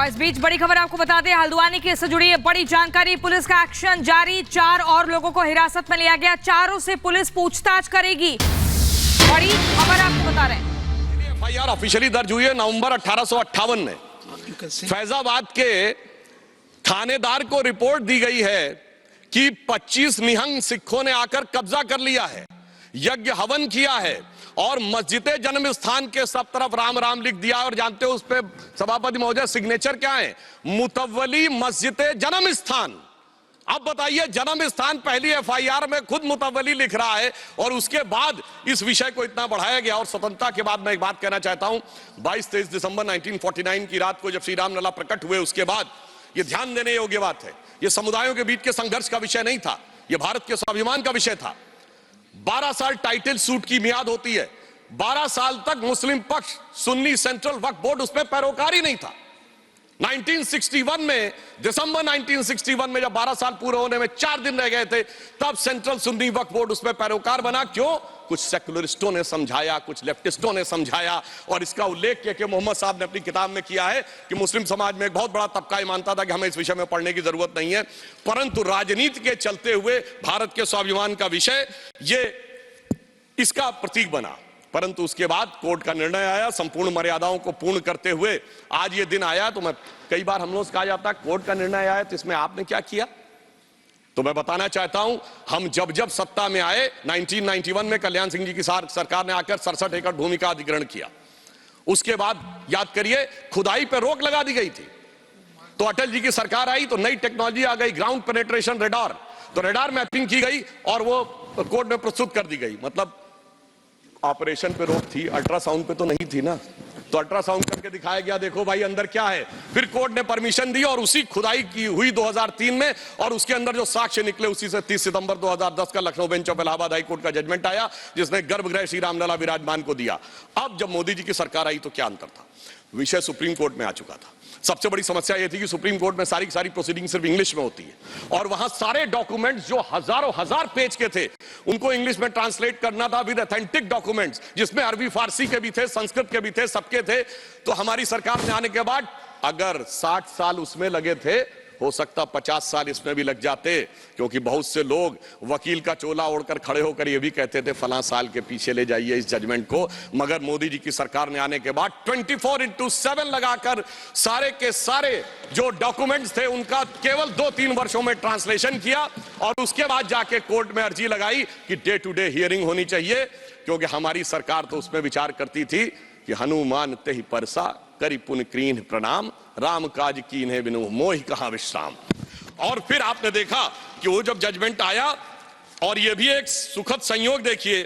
और इस बीच बड़ी खबर आपको बता दें, हल्द्वानी केस से जुड़ी बड़ी जानकारी। पुलिस का एक्शन जारी, 4 और लोगों को हिरासत में लिया गया। 4 से पुलिस पूछताछ करेगी। बड़ी खबर आपको बता रहे हैं। एफआईआर ऑफिशियली दर्ज हुई है नवंबर 1858 में। फैजाबाद के थानेदार को रिपोर्ट दी गई है कि 25 निहंग सिखों ने आकर कब्जा कर लिया है, यज्ञ हवन किया है और मस्जिद जन्म स्थान के सब तरफ राम राम लिख दिया। और जानते हो उस पे सभापति महोदय सिग्नेचर क्या है? मुतव्वली मस्जिद जन्म स्थान। अब बताइए, जन्म स्थान पहली एफआईआर में खुद मुतव्वली लिख रहा है और उसके बाद इस विषय को इतना बढ़ाया गया। और स्वतंत्रता के बाद मैं एक बात कहना चाहता हूं, 22-23 दिसंबर 1949 की रात को जब श्री राम लला प्रकट हुए, उसके बाद यह ध्यान देने योग्य बात है, यह समुदायों के बीच के संघर्ष का विषय नहीं था, यह भारत के स्वाभिमान का विषय था। 12 साल टाइटल सूट की मियाद होती है। 12 साल तक मुस्लिम पक्ष सुन्नी सेंट्रल वक्फ बोर्ड उसमें पैरोकार ही नहीं था। 1961 में, दिसंबर 1961 में जब 12 साल पूरे होने में 4 दिन रह गए थे, तब सेंट्रल सुन्नी वक्फ बोर्ड उसमें पैरोकार बना। क्यों? कुछ सेकुलरिस्टों ने समझाया, कुछ लेफ्टिस्टों ने समझाया। और इसका उल्लेख के मोहम्मद साहब ने अपनी किताब में किया है कि मुस्लिम समाज में एक बहुत बड़ा तबका ये मानता था कि हमें इस विषय में पढ़ने की जरूरत नहीं है, परंतु राजनीति के चलते हुए भारत के स्वाभिमान का विषय ये इसका प्रतीक बना। परंतु उसके बाद कोर्ट का निर्णय आया, संपूर्ण मर्यादाओं को पूर्ण करते हुए आज ये दिन आया। तो मैं कई बार हम लोग से कहा जाता है कोर्ट का निर्णय आया तो इसमें आपने क्या किया? तो मैं बताना चाहता हूं, हम जब सत्ता में आए 1991 में कल्याण सिंह जी की सरकार ने आकर 67 एकड़ भूमि का अधिग्रहण किया। उसके बाद याद करिए, खुदाई पर रोक लगा दी गई थी। तो अटल जी की सरकार आई तो नई टेक्नोलॉजी आ गई, ग्राउंड पेनिट्रेशन रेडार। तो रेडार मैपिंग की गई और वो कोर्ट में प्रस्तुत कर दी गई। मतलब ऑपरेशन पे रोक थी, अल्ट्रासाउंड पे तो नहीं थी ना। तो अल्ट्रासाउंड करके दिखाया गया, देखो भाई अंदर क्या है। फिर कोर्ट ने परमिशन दी और उसी खुदाई की हुई 2003 में, और उसके अंदर जो साक्ष्य निकले उसी से 30 सितंबर 2010 का Lucknow bench of Allahabad high court का जजमेंट आया, जिसने गर्भगृह श्री रामलला विराजमान को दिया। अब जब मोदी जी की सरकार आई तो क्या अंतर था? विषय सुप्रीम कोर्ट में आ चुका था। सबसे बड़ी समस्या यह थी कि सुप्रीम कोर्ट में सारी प्रोसीडिंग सिर्फ इंग्लिश में होती है और वहां सारे डॉक्यूमेंट्स जो हजारों हजार पेज के थे उनको इंग्लिश में ट्रांसलेट करना था विद ऑथेंटिक डॉक्यूमेंट्स, जिसमें अरबी फारसी के भी थे, संस्कृत के भी थे, सबके थे। तो हमारी सरकार ने आने के बाद अगर 60 साल उसमें लगे थे, हो सकता 50 साल इसमें भी लग जाते, क्योंकि बहुत से लोग वकील का चोला ओढ़कर खड़े होकर ये भी कहते थे फलां साल के पीछे ले जाइए इस जजमेंट को। मगर मोदी जी की सरकार ने आने के बाद 24/7 लगाकर सारे के सारे जो डॉक्यूमेंट्स थे उनका केवल 2-3 वर्षों में ट्रांसलेशन किया और उसके बाद जाके कोर्ट में अर्जी लगाई कि डे टू डे हियरिंग होनी चाहिए, क्योंकि हमारी सरकार तो उसमें विचार करती थी कि हनुमान तेहि परसा करि पुन कीन्ह प्रणाम, राम काज कीन्हे बिनु मोहि कहां विश्राम। और फिर आपने देखा कि वो जब जजमेंट आया, और ये भी एक सुखद संयोग देखिए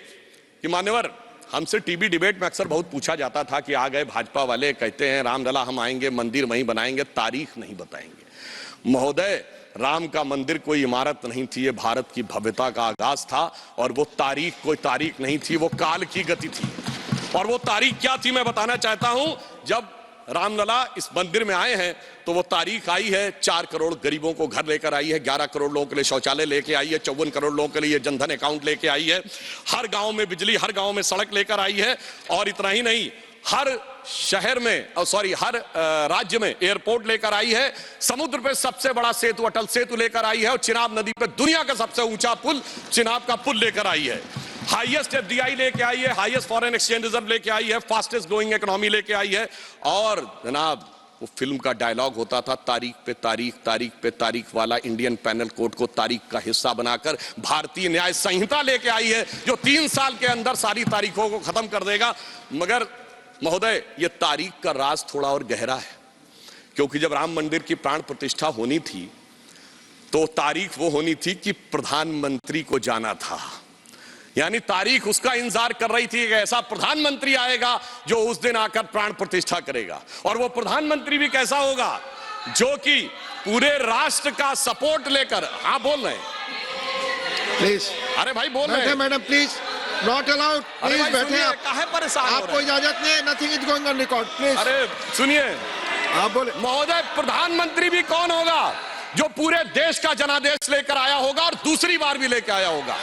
कि मान्यवर, हमसे टीवी डिबेट में अक्सर बहुत पूछा जाता था कि आ गए भाजपा वाले, कहते हैं रामलला हम आएंगे, मंदिर वहीं बनाएंगे, तारीख नहीं बताएंगे। महोदय, राम का मंदिर कोई इमारत नहीं थी, ये भारत की भव्यता का आगाज था। और वो तारीख कोई तारीख नहीं थी, वो काल की गति थी। और वो तारीख क्या थी मैं बताना चाहता हूं। जब रामलला इस मंदिर में आए हैं तो वो तारीख आई है 4 करोड़ गरीबों को घर लेकर आई है, 11 करोड़ लोगों के लिए शौचालय लेके आई है, 54 करोड़ लोगों के लिए जनधन अकाउंट लेके आई है, हर गांव में बिजली, हर गांव में सड़क लेकर आई है। और इतना ही नहीं, हर शहर में हर राज्य में एयरपोर्ट लेकर आई है, समुद्र पे सबसे बड़ा सेतु अटल सेतु लेकर आई है, और चिनाब नदी पे दुनिया का सबसे ऊंचा पुल चिनाब का पुल लेकर आई है, हाईएस्ट एफडीआई लेके आई है, हाईएस्ट फॉरेन एक्सचेंज रिजर्व लेके आई है, फास्टेस्ट ग्रोइंग इकोनॉमी लेके आई है। और जनाब, वो फिल्म का डायलॉग होता था, तारीख पे तारीख, तारीख पे तारीख वाला इंडियन पैनल कोड को तारीख का हिस्सा बनाकर भारतीय न्याय संहिता लेके आई है, जो 3 साल के अंदर सारी तारीखों को खत्म कर देगा। मगर महोदय, ये तारीख का राज थोड़ा और गहरा है, क्योंकि जब राम मंदिर की प्राण प्रतिष्ठा होनी थी तो तारीख वो होनी थी कि प्रधानमंत्री को जाना था। यानी तारीख उसका इंतजार कर रही थी कि ऐसा प्रधानमंत्री आएगा जो उस दिन आकर प्राण प्रतिष्ठा करेगा। और वो प्रधानमंत्री भी कैसा होगा? जो कि पूरे राष्ट्र का सपोर्ट लेकर, हाँ बोल रहे हैं प्लीज, अरे भाई बोल रहे हैं madam please, not allowed, please बैठे आप, काहे परेशान हो रहे हैं? आपको इजाजत नहीं है, nothing is going on record, please. अरे सुनिए, आप बोले। महोदय, प्रधानमंत्री भी कौन होगा? जो पूरे देश का जनादेश लेकर आया होगा और दूसरी बार भी लेकर आया होगा,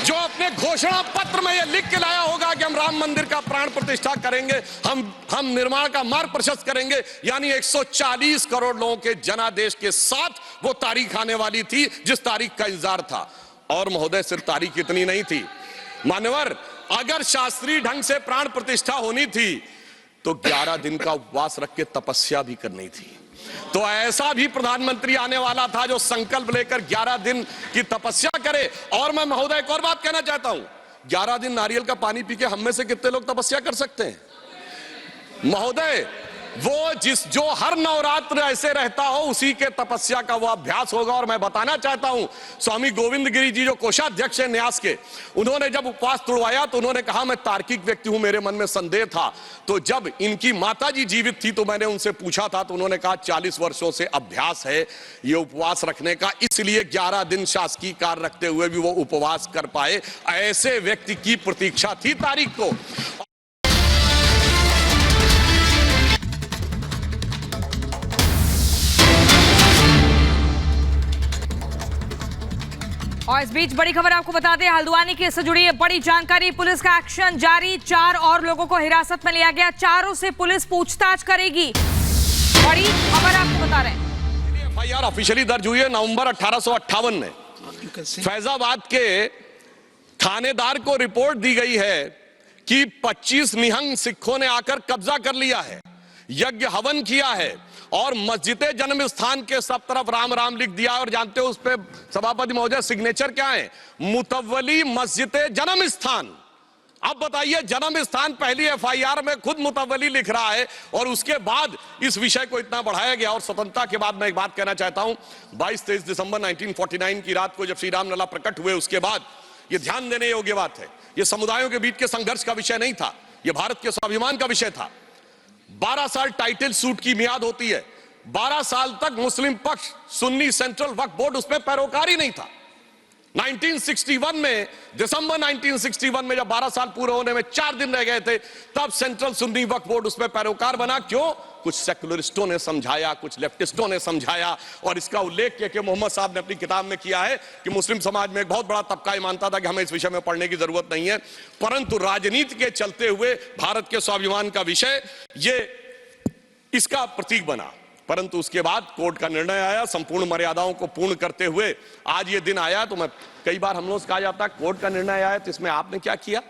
जो अपने घोषणा पत्र में यह लिख के लाया होगा कि हम राम मंदिर का प्राण प्रतिष्ठा करेंगे, हम निर्माण का मार्ग प्रशस्त करेंगे, यानी 140 करोड़ लोगों के जनादेश के साथ वो तारीख आने वाली थी जिस तारीख का इंतजार था। और महोदय, सिर्फ तारीख इतनी नहीं थी मान्यवर, अगर शास्त्रीय ढंग से प्राण प्रतिष्ठा होनी थी तो 11 दिन का उपवास रख के तपस्या भी करनी थी। तो ऐसा भी प्रधानमंत्री आने वाला था जो संकल्प लेकर 11 दिन की तपस्या करे। और मैं महोदय एक और बात कहना चाहता हूं, 11 दिन नारियल का पानी पी के हम में से कितने लोग तपस्या कर सकते हैं महोदय? वो जो हर नवरात्र ऐसे रहता हो उसी के तपस्या का वो अभ्यास होगा। और मैं बताना चाहता हूं, स्वामी गोविंद गिरी जी जो कोषाध्यक्ष हैं न्यास के, उन्होंने जब उपवास तोड़वाया तो उन्होंने कहा मैं तार्किक व्यक्ति हूं, मेरे मन में संदेह था। तो जब इनकी माता जी जीवित थी तो मैंने उनसे पूछा था, तो उन्होंने कहा 40 वर्षों से अभ्यास है ये उपवास रखने का, इसलिए 11 दिन शासकीय कार्य रखते हुए भी वो उपवास कर पाए। ऐसे व्यक्ति की प्रतीक्षा थी तारीख को। और इस बीच बड़ी खबर आपको बता दें, हल्द्वानी केस से जुड़ी बड़ी जानकारी, पुलिस का एक्शन जारी, 4 और लोगों को हिरासत में लिया गया, चारों से पुलिस पूछताछ करेगी। बड़ी खबर आपको बता रहे हैं, एफआईआर ऑफिशियली दर्ज हुई है नवंबर 1858 में। फैजाबाद के थानेदार को रिपोर्ट दी गई है कि 25 निहंग सिखों ने आकर कब्जा कर लिया है, यज्ञ हवन किया है और मस्जिद जन्म स्थान के सब तरफ राम राम लिख दिया। और जानते हो उस पे सभापति महोदय सिग्नेचर क्या है? मुतव्वली मस्जिद जन्म स्थान। अब बताइए, जन्म स्थान पहली एफआईआर में खुद मुतव्वली लिख रहा है और उसके बाद इस विषय को इतना बढ़ाया गया। और स्वतंत्रता के बाद मैं एक बात कहना चाहता हूं, 22-23 दिसंबर 1949 की रात को जब श्री राम लला प्रकट हुए, उसके बाद यह ध्यान देने योग्य बात है, यह समुदायों के बीच के संघर्ष का विषय नहीं था, यह भारत के स्वाभिमान का विषय था। 12 साल टाइटल सूट की मियाद होती है, 12 साल तक मुस्लिम पक्ष सुन्नी सेंट्रल वक्फ बोर्ड उसमें पैरोकारी नहीं था। 1961 में, दिसंबर 1961 में जब 12 साल पूरे होने में 4 दिन रह गए थे, तब सेंट्रल सुन्नी वक्फ बोर्ड उसमें पैरोकार बना। क्यों? कुछ सेकुलरिस्टों ने समझाया, कुछ लेफ्टिस्टों ने समझाया। और इसका उल्लेख के मोहम्मद साहब ने अपनी किताब में किया है कि मुस्लिम समाज में एक बहुत बड़ा तबका ये मानता था कि हमें इस विषय में पढ़ने की जरूरत नहीं है, परंतु राजनीति के चलते हुए भारत के स्वाभिमान का विषय ये इसका प्रतीक बना। परंतु उसके बाद कोर्ट का निर्णय आया, संपूर्ण मर्यादाओं को पूर्ण करते हुए आज ये दिन आया। तो मैं कई बार हम लोग से कहा जाता है कोर्ट का निर्णय आया तो इसमें आपने क्या किया?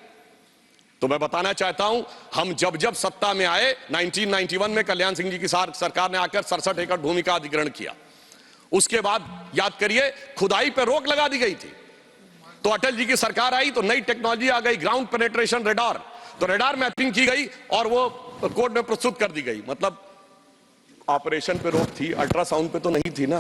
तो मैं बताना चाहता हूं, हम जब सत्ता में आए 1991 में कल्याण सिंह जी की सरकार ने आकर 67 एकड़ भूमि का अधिग्रहण किया। उसके बाद याद करिए, खुदाई पर रोक लगा दी गई थी। तो अटल जी की सरकार आई तो नई टेक्नोलॉजी आ गई, ग्राउंड पेनिट्रेशन रेडार। तो रेडार मैपिंग की गई और वो कोर्ट में प्रस्तुत कर दी गई। मतलब ऑपरेशन पे रोक थी, अल्ट्रासाउंड पे तो नहीं थी ना।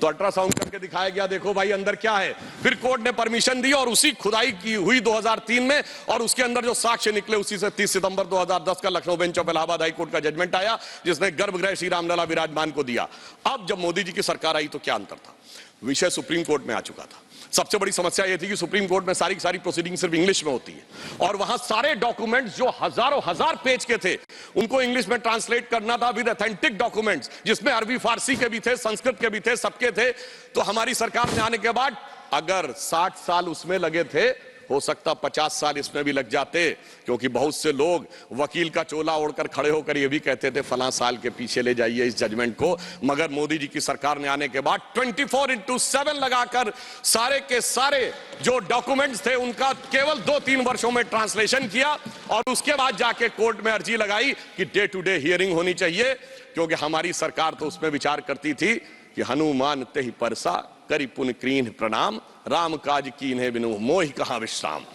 तो अल्ट्रासाउंड करके दिखाया गया, देखो भाई अंदर क्या है। फिर कोर्ट ने परमिशन दी और उसी खुदाई की हुई 2003 में, और उसके अंदर जो साक्ष्य निकले उसी से 30 सितंबर 2010 का Lucknow bench of Allahabad high court का जजमेंट आया, जिसने गर्भगृह श्री रामलला विराजमान को दिया। अब जब मोदी जी की सरकार आई तो क्या अंतर था? विषय सुप्रीम कोर्ट में आ चुका था। सबसे बड़ी समस्या यह थी कि सुप्रीम कोर्ट में सारी प्रोसीडिंग सिर्फ इंग्लिश में होती है, और वहां सारे डॉक्यूमेंट्स जो हजारों हजार पेज के थे उनको इंग्लिश में ट्रांसलेट करना था विद ऑथेंटिक डॉक्यूमेंट्स, जिसमें अरबी फारसी के भी थे, संस्कृत के भी थे, सबके थे। तो हमारी सरकार में आने के बाद अगर 60 साल उसमें लगे थे, हो सकता 50 साल इसमें भी लग जाते, क्योंकि बहुत से लोग वकील का चोला ओढ़कर खड़े होकर ये भी कहते थे फलां साल के पीछे ले जाइए इस जजमेंट को। मगर मोदी जी की सरकार ने आने के बाद 24/7 लगाकर सारे के सारे जो डॉक्यूमेंट्स थे उनका केवल 2-3 वर्षों में ट्रांसलेशन किया, और उसके बाद जाके कोर्ट में अर्जी लगाई कि डे टू डे हियरिंग होनी चाहिए, क्योंकि हमारी सरकार तो उसमें विचार करती थी कि हनुमान तेहि परसा करी पुन कीन्ह प्रणाम, राम काज कीन्हे बिनु मोहि कहां विश्राम।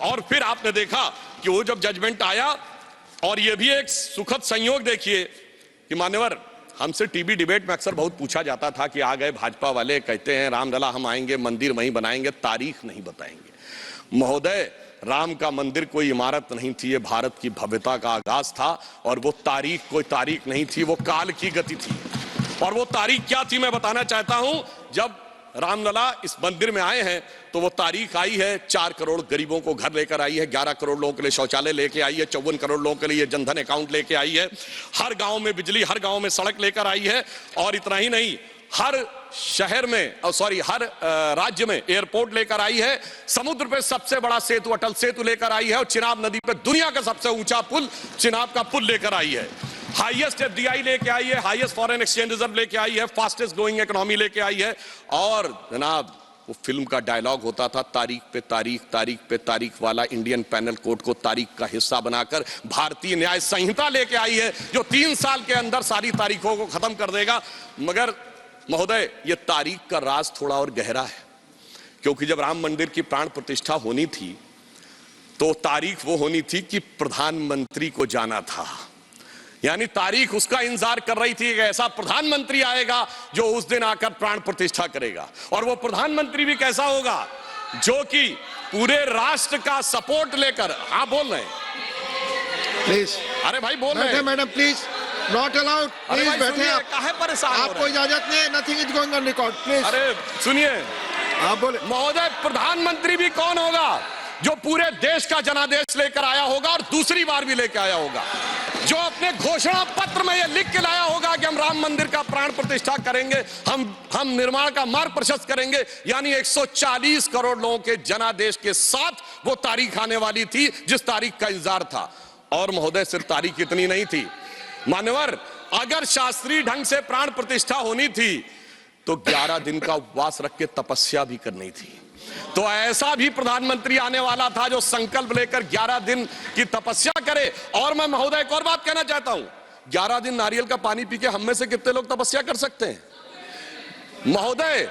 और फिर आपने देखा कि वो जब जजमेंट आया, और ये भी एक सुखद संयोग देखिए कि मान्यवर, हमसे टीवी डिबेट में अक्सर बहुत पूछा जाता था कि आ गए भाजपा वाले, कहते हैं रामलला हम आएंगे, मंदिर वहीं बनाएंगे, तारीख नहीं बताएंगे। महोदय, राम का मंदिर कोई इमारत नहीं थी, ये भारत की भव्यता का आगाज था, और वो तारीख कोई तारीख नहीं थी, वो काल की गति थी। और वो तारीख क्या थी मैं बताना चाहता हूं। जब रामलला इस मंदिर में आए हैं तो वो तारीख आई है, 4 करोड़ गरीबों को घर लेकर आई है, 11 करोड़ लोगों के लिए शौचालय लेके आई है, 54 करोड़ लोगों के लिए जनधन अकाउंट लेके आई है, हर गांव में बिजली, हर गांव में सड़क लेकर आई है। और इतना ही नहीं, हर शहर में हर राज्य में एयरपोर्ट लेकर आई है, समुद्र पे सबसे बड़ा सेतु अटल सेतु लेकर आई है और चिनाब नदी पे दुनिया का सबसे ऊंचा पुल चिनाब का पुल लेकर आई है, हाईएस्ट एफडीआई लेके आई है, हाईएस्ट फॉरेन एक्सचेंज रिजर्व लेके आई है, फास्टेस्ट ग्रोइंग इकोनॉमी लेके आई है। और जनाब वो फिल्म का डायलॉग होता था, तारीख पे तारीख, तारीख पे तारीख वाला इंडियन पैनल कोड को तारीख का हिस्सा बनाकर भारतीय न्याय संहिता लेके आई है, जो 3 साल के अंदर सारी तारीखों को खत्म कर देगा। मगर महोदय, ये तारीख का राज थोड़ा और गहरा है, क्योंकि जब राम मंदिर की प्राण प्रतिष्ठा होनी थी तो तारीख वो होनी थी कि प्रधानमंत्री को जाना था, यानी तारीख उसका इंतजार कर रही थी कि ऐसा प्रधानमंत्री आएगा जो उस दिन आकर प्राण प्रतिष्ठा करेगा। और वो प्रधानमंत्री भी कैसा होगा, जो कि पूरे राष्ट्र का सपोर्ट लेकर, हाँ बोल रहे हैं प्लीज, अरे भाई बोल रहे बैठे हैं madam, please not allowed, please बैठे आप, काहे परेशान हो आपको रहे हैं? इजाजत नहीं है, nothing is going on record, please. अरे सुनिए, आप बोले। महोदय, प्रधानमंत्री भी कौन होगा, जो पूरे देश का जनादेश लेकर आया होगा और दूसरी बार भी लेकर आया होगा, जो अपने घोषणा पत्र में यह लिख के लाया होगा कि हम राम मंदिर का प्राण प्रतिष्ठा करेंगे, हम निर्माण का मार्ग प्रशस्त करेंगे, यानी 140 करोड़ लोगों के जनादेश के साथ वो तारीख आने वाली थी जिस तारीख का इंतजार था। और महोदय, सिर्फ तारीख इतनी नहीं थी मान्यवर, अगर शास्त्रीय ढंग से प्राण प्रतिष्ठा होनी थी तो 11 दिन का उपवास रख के तपस्या भी करनी थी। तो ऐसा भी प्रधानमंत्री आने वाला था जो संकल्प लेकर 11 दिन की तपस्या करे। और मैं महोदय एक और बात कहना चाहता हूं, 11 दिन नारियल का पानी पी के हम में से कितने लोग तपस्या कर सकते हैं? महोदय,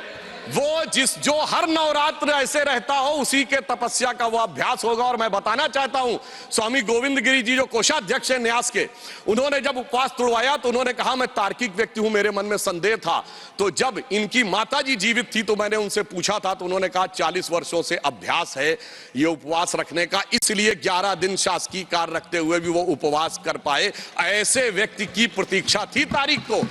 वो जो हर नवरात्र ऐसे रहता हो उसी के तपस्या का वो अभ्यास होगा। और मैं बताना चाहता हूं, स्वामी गोविंद गिरी जी जो कोषाध्यक्ष हैं न्यास के, उन्होंने जब उपवास तोड़वाया तो उन्होंने कहा मैं तार्किक व्यक्ति हूं, मेरे मन में संदेह था। तो जब इनकी माता जी जीवित थी तो मैंने उनसे पूछा था, तो उन्होंने कहा 40 वर्षों से अभ्यास है ये उपवास रखने का, इसलिए 11 दिन शासकीय कार्य रखते हुए भी वो उपवास कर पाए। ऐसे व्यक्ति की प्रतीक्षा थी तारीख को।